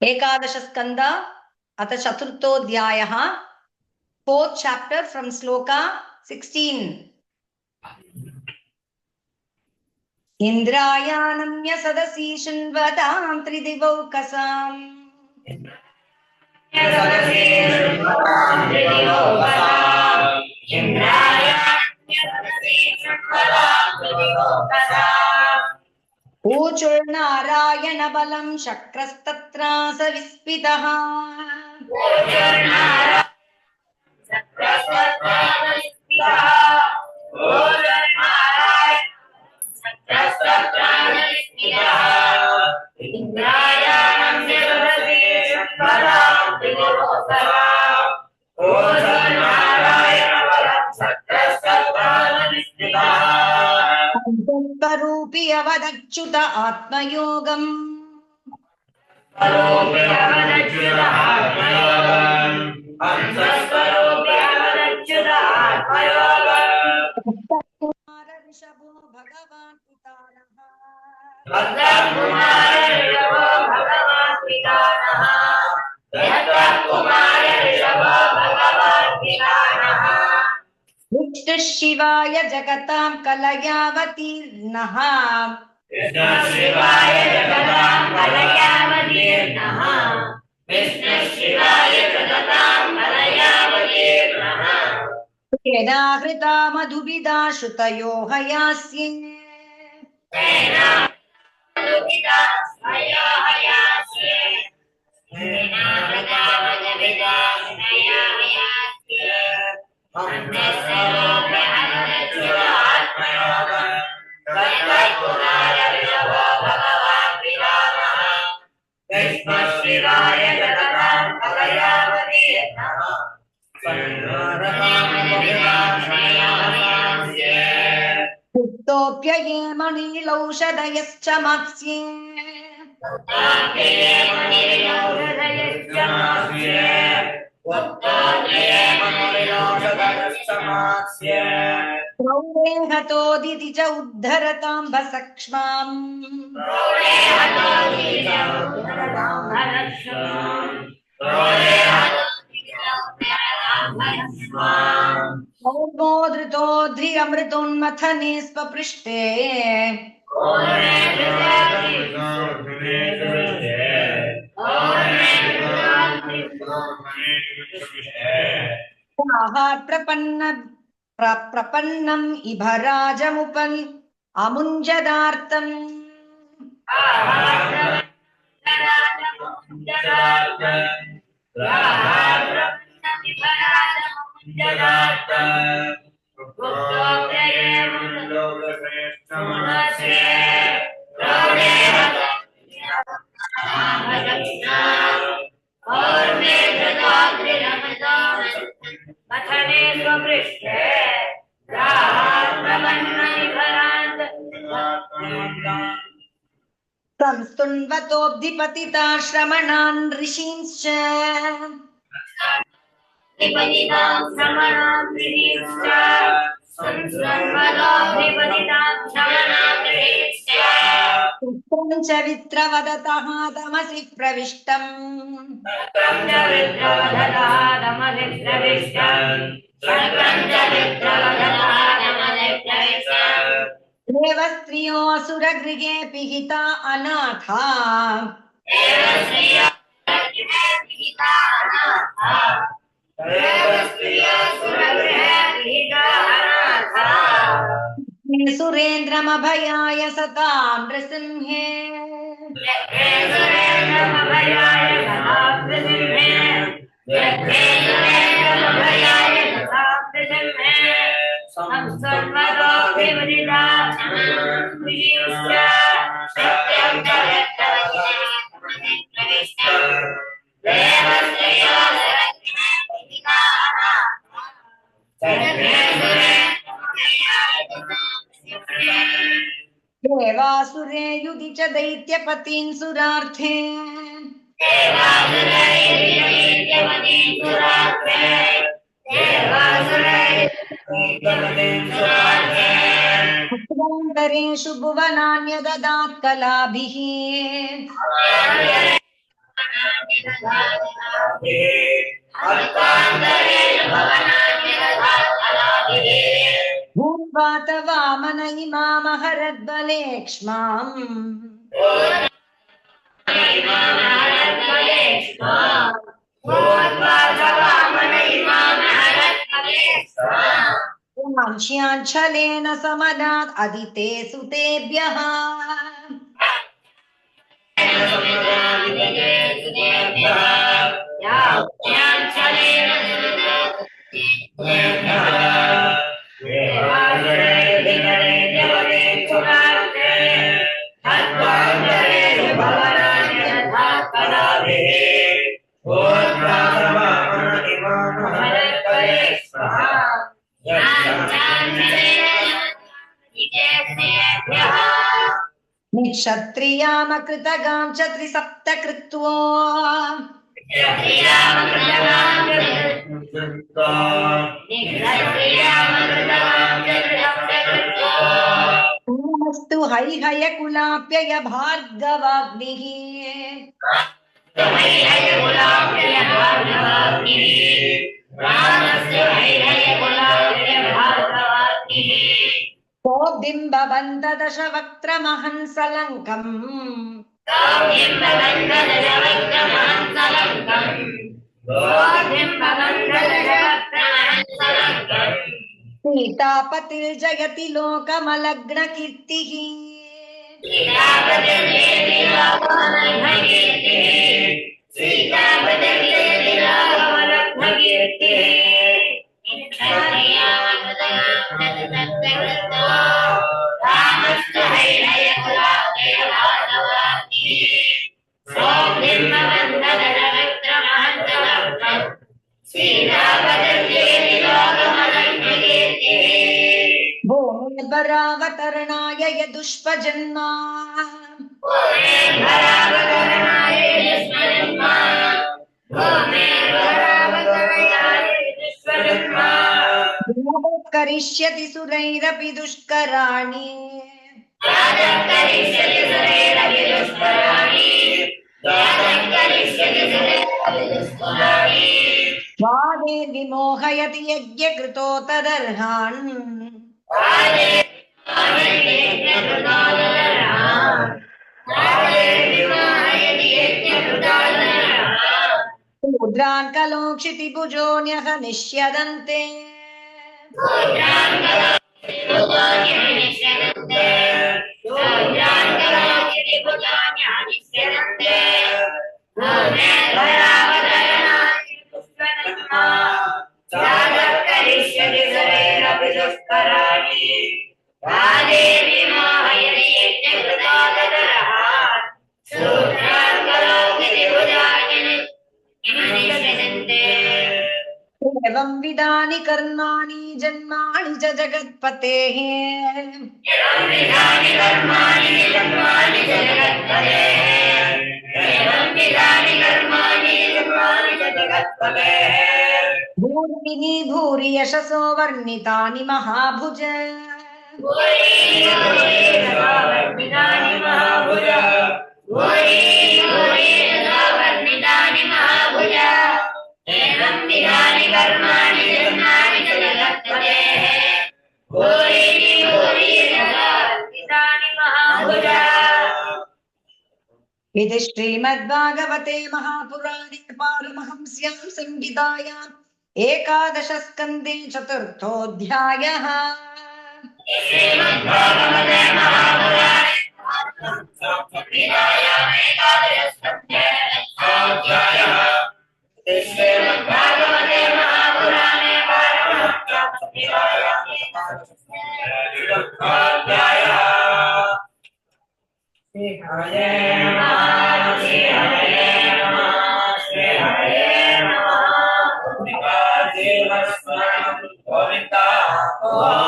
Ekadasha Skanda, Atha Chaturthodhyayah, 4th chapter from Sloka 16. Indrayanamya sadasi shinvadam tridivaukasam. ऊचुर्नारायण बलं शक्रस्तत्रा स विस्मितः रूपी अवदच्युत आत्मयोगम् ऋषभो भगवान् विष्णु शिवाय जगतां कलयावतीर्णः वेदाहृता मधुविदा श्रुतयो हयास्ये युक्तोऽप्यये मणिलौषधयश्च मात्स्ये प्रौढेहतोदिति च उद्धरतां भसक्ष्माम् धृतोऽमृतोन्मथने स्वपृष्ठे प्रपन्नम् इभराजमुपन् अमुञ्जदार्तम् संस्तुन्वतोऽब्धिपतिता श्रमणान् ऋषींश्च च वित्रवदतः तमसि प्रविष्टम् देवस्त्रियो असुरगृहे पिहिता अनाथा सुरेन्द्रमभयाय सतां नृसिंहे देवासुरे युधि च दैत्यपतीन् सुरार्थे भुवनान्यददात् कलाभिः भूत्वात वामन इमामहरद्बलेक्ष्माम् वांश्याञ्छलेन समनात् अदिते सुतेभ्यः निक्षत्रियामकृतगां च त्रिसप्तकृत्वो स्तु हैहयकुलाप्यय भार्गवाग्निः बिम्बबन्ध दशवक्त्रमहंसलङ्कम् सीतापतिर्जयति लोकमलग्नकीर्तिः भूमिर्भरावतरणाय यदुष्पजन्मा करिष्यति सुरैरपि दुष्कराणि वादे विमोहयति यज्ञकृतो तदर्हान् शूद्रान् कलोक्षितिभुजोऽन्यः निष्यदन्ते एवं विधानि कर्माणि जन्माणि च जगत्पतेः भूरिः भूरि यशसो वर्णितानि महाभुज इति श्रीमद्भागवते महापुराणे पारमहंस्यां संहितायाम् एकादशस्कन्धे चतुर्थोऽध्यायः। Govinda